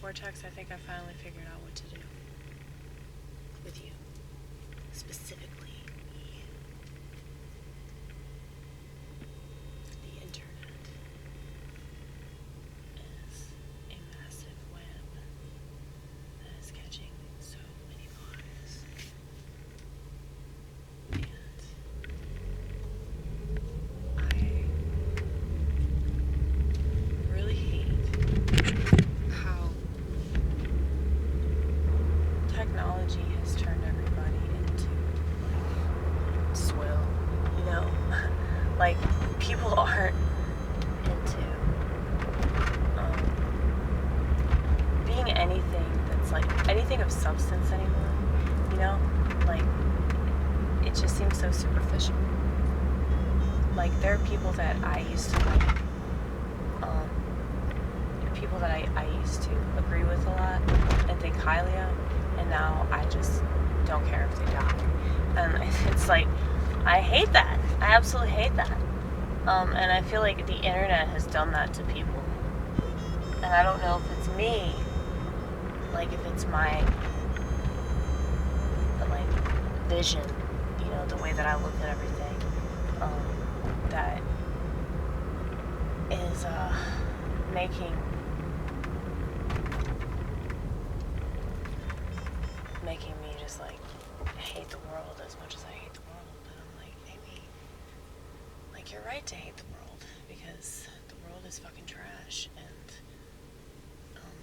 Vortex, I think I finally figured out what to do with you. Specifically, you. The internet is a massive web that is catching so many lives. And I really hate how technology has turned everybody into like swill, you know? Like people aren't into being anything that's like anything of substance anymore, you know? Like it just seems so superficial. Like there are people that I used to like, people that I used to agree with a lot and think highly of, and now I just don't care if they die. And it's like, I hate that. I absolutely hate that. And I feel like the internet has done that to people. And I don't know if it's me, like if it's my like vision, you know, the way that I look at everything, that is making me just like hate the world as much as I hate the world. And I'm like, Amy, like you're right to hate the world because the world is fucking trash, and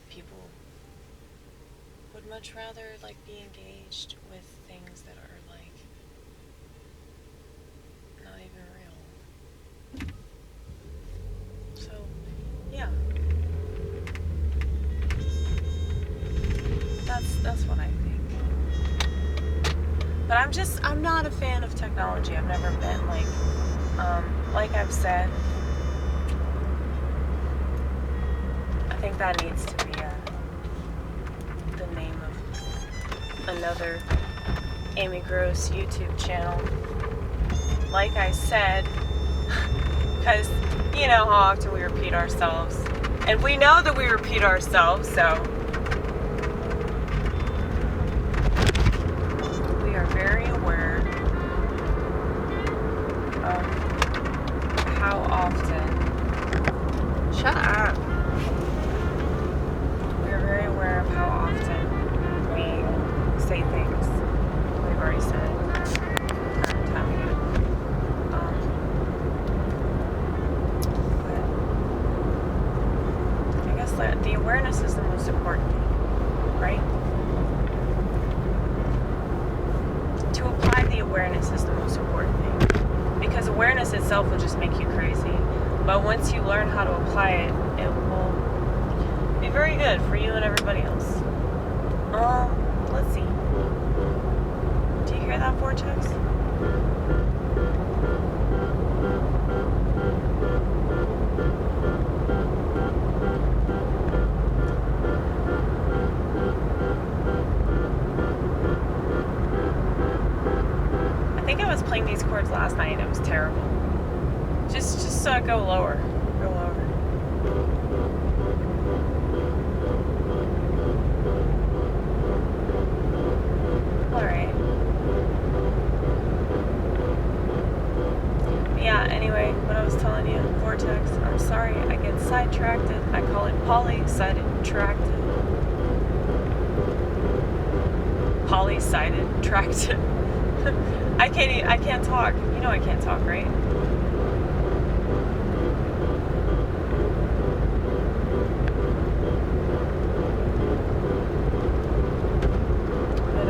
people would much rather like be engaged with things that are like not even real. So yeah, that's what I think. But I'm not a fan of technology. I've never been like I've said, I think that needs to be the name of another Amy Gross YouTube channel. Like I said, because you know how often we repeat ourselves, and we know that we repeat ourselves, so we are very aware of how often, shut up, we are very aware of how often we say things we've already said time ago. But I guess that the awareness is the most important thing, right? To apply the awareness is the most important thing, because awareness itself will just make you crazy, but once you learn how to apply it, it will be very good for you and everybody else. Let's see, do you hear that vortex? I think I was playing these chords last night and it was terrible. Just go lower. Go lower. Alright. Yeah, anyway, what I was telling you, vortex, I'm sorry, I get sidetracked. I call it poly-sided-tracked. Poly-sided-tracked. I can't talk. You know I can't talk, right? But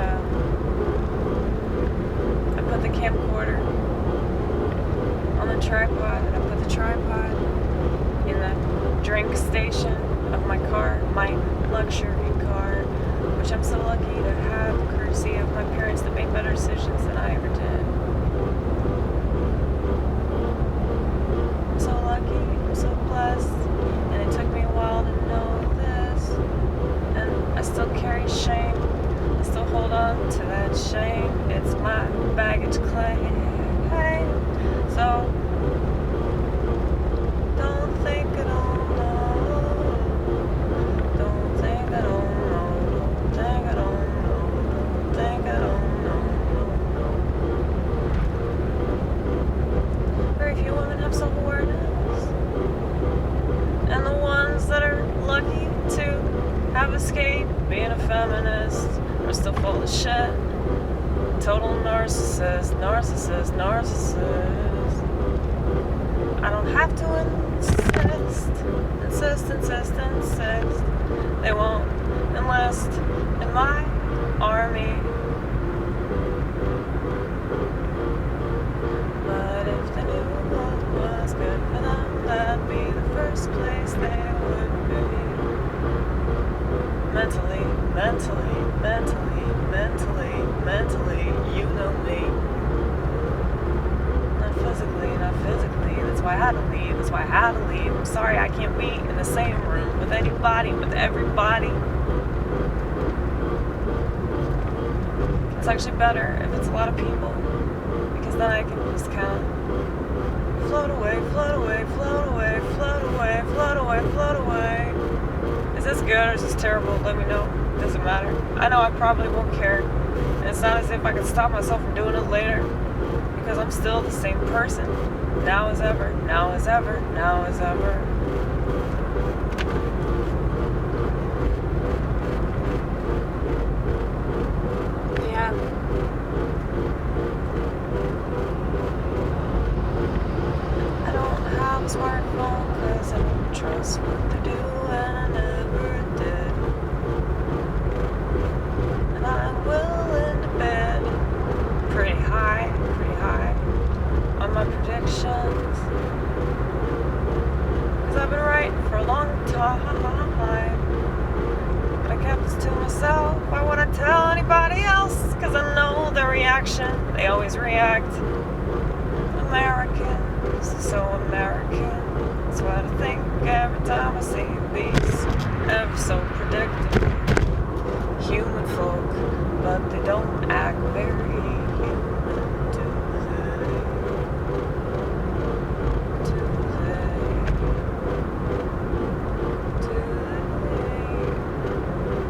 I put the camcorder on the tripod, and I put the tripod in the drink station of my car, my luxury car, which I'm so lucky to have, courtesy of my parents that made better decisions than I ever did. I'm so lucky, I'm so blessed, and it took me a while to know this, and I still carry shame, I still hold on to that shame, it's my baggage claim, so don't think I don't know, don't think I don't have escaped being a feminist are still full of shit. Total narcissist, narcissist, narcissist. I don't have to insist. They won't enlist in my army. But if the new world was good for them, that'd be the first place they would be. Mentally, you know me. Not physically, that's why I had to leave, I'm sorry I can't be in the same room with anybody, with everybody. It's actually better if it's a lot of people, because then I can just kind of float away. Is this good or is this terrible? Let me know. Doesn't matter. I know I probably won't care. And it's not as if I can stop myself from doing it later, because I'm still the same person. Now as ever. Yeah. I don't have a smartphone because I don't trust what they do, and I never did. And I'm willing to bet pretty high on my predictions, because I've been right for a long time. But I kept this to myself. Why would I tell anybody else? Because I know their reaction. They always react. Americans, so American. That's what I think every time I see these ever so predictable human folk, but they don't act very human, do they?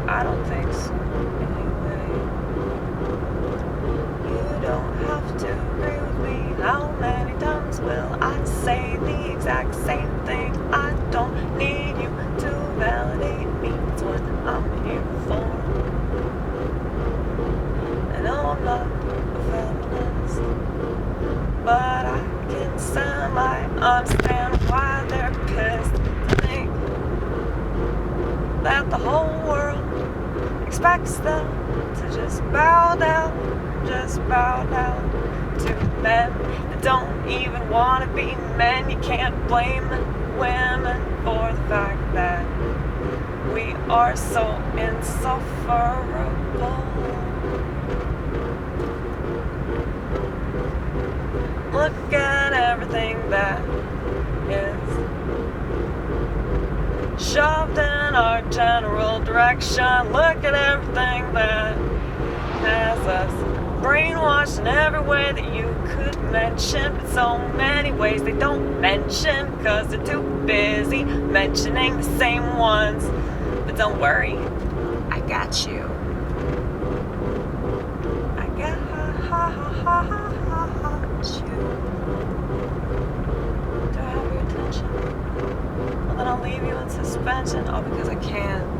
I don't think so, anyway. You don't have to agree with me. How many times will I say the exact same thing? I don't need you to validate me. That's what I'm here for. I know I'm not a feminist, but I can semi-understand why they're pissed to think that the whole world expects them to just bow down to men that don't even want to be men. You can't blame women for the fact that we are so insufferable. Look at everything that is shoved in our general direction. Look at everything that has us brainwashed in every way that you could mention, but so many ways they don't mention because they're too busy mentioning the same ones. But don't worry, I got you. I got you. Do I have your attention? Well, then I'll leave you in suspension, all because I can't.